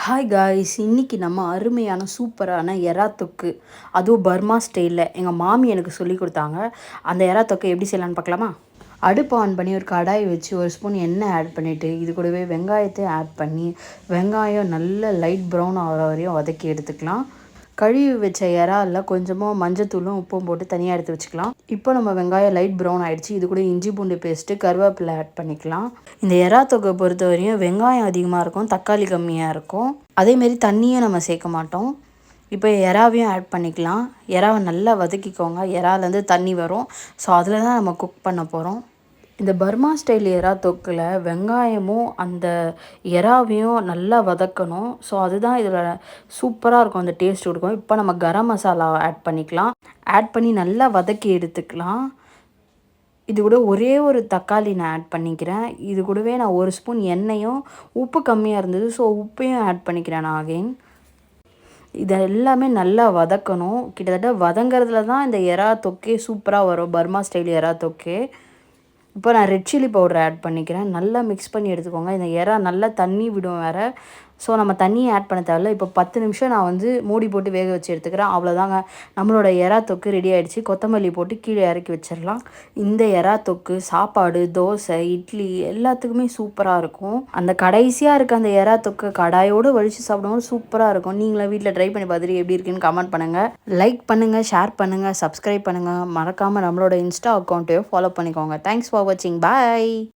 Hi guys, இன்னைக்கு நம்ம அருமையான சூப்பரான எறா தொக்கு, அதுவும் பர்மா ஸ்டைலில் எங்கள் மாமி எனக்கு சொல்லி கொடுத்தாங்க. அந்த எறா தொக்கு எப்படி செய்யலான்னு பார்க்கலாமா? அடுப்பு ஆன் பண்ணி ஒரு கடாய் வச்சு ஒரு ஸ்பூன் எண்ணெய் ஆட் பண்ணிவிட்டு இது கூடவே வெங்காயத்தையும் ஆட் பண்ணி வெங்காயம் நல்ல லைட் ப்ரௌன் ஆகிற வரையும் வதக்கி எடுத்துக்கலாம். கழுவி வச்ச இறால்ல கொஞ்சமாக மஞ்சத்தூளும் உப்பும் போட்டு தனியாக எடுத்து வச்சுக்கலாம். இப்போ நம்ம வெங்காயம் லைட் ப்ரௌன் ஆகிடுச்சு. இது கூட இஞ்சி பூண்டு பேஸ்ட்டு கருவேப்பிலை ஆட் பண்ணிக்கலாம். இந்த எறா தொக்கை பொறுத்த வரையும் வெங்காயம் அதிகமாக இருக்கும், தக்காளி கம்மியாக இருக்கும். அதேமாரி தண்ணியும் நம்ம சேர்க்க மாட்டோம். இப்போ எறாவையும் ஆட் பண்ணிக்கலாம். எறாவை நல்லா வதக்கிக்கோங்க. எறாலேருந்து தண்ணி வரும். ஸோ அதில் தான் நம்ம குக் பண்ண போகிறோம். இந்த பர்மா ஸ்டைல் எறா தொக்கில் வெங்காயமும் அந்த எறாவையும் நல்லா வதக்கணும். ஸோ அதுதான் இதில் சூப்பராக இருக்கும், அந்த டேஸ்ட் கொடுக்கும். இப்போ நம்ம கரம் மசாலா ஆட் பண்ணிக்கலாம். ஆட் பண்ணி நல்லா வதக்கி எடுத்துக்கலாம். இது கூட ஒரே ஒரு தக்காளி நான் ஆட் பண்ணிக்கிறேன். இது கூடவே நான் ஒரு ஸ்பூன் எண்ணெயும், உப்பு கம்மியாக இருந்தது ஸோ உப்பையும் ஆட் பண்ணிக்கிறேன் நான் அகைன். இதை எல்லாமே நல்லா வதக்கணும். கிட்டத்தட்ட வதங்கிறதுல தான் இந்த எறா தொக்கே சூப்பராக வரும், பர்மா ஸ்டைல் எறா தொக்கே. இப்போ நான் ரெட் சில்லி பவுடர் ஆட் பண்ணிக்கிறேன். நல்லா மிக்ஸ் பண்ணி எடுத்துக்கோங்க. இந்த எறா நல்லா தண்ணி விடும் வேறு. ஸோ நம்ம தண்ணியை ஆட் பண்ண தேவையில்ல. இப்போ 10 நிமிஷம் நான் மூடி போட்டு வேக வச்சு எடுத்துக்கிறேன். அவ்வளோதாங்க, நம்மளோட எறா தொக்கு ரெடி ஆகிடுச்சு. கொத்தமல்லி போட்டு கீழே இறக்கி வச்சிடலாம். இந்த எறா தொக்கு சாப்பாடு, தோசை, இட்லி எல்லாத்துக்குமே சூப்பராக இருக்கும். அந்த கடைசியாக இருக்க அந்த எறா தொக்கு கடாயோடு வலிச்சு சாப்பிடும்போது சூப்பராக இருக்கும். நீங்களும் வீட்டில் ட்ரை பண்ணி பார்த்துட்டு எப்படி இருக்குன்னு கமெண்ட் பண்ணுங்கள். லைக் பண்ணுங்கள், ஷேர் பண்ணுங்கள், சப்ஸ்கிரைப் பண்ணுங்கள். மறக்காமல் நம்மளோட இன்ஸ்டா அக்கௌண்ட்டையும் ஃபாலோ பண்ணிக்கோங்க. தேங்க்ஸ் ஃபார் வாட்சிங். பாய்.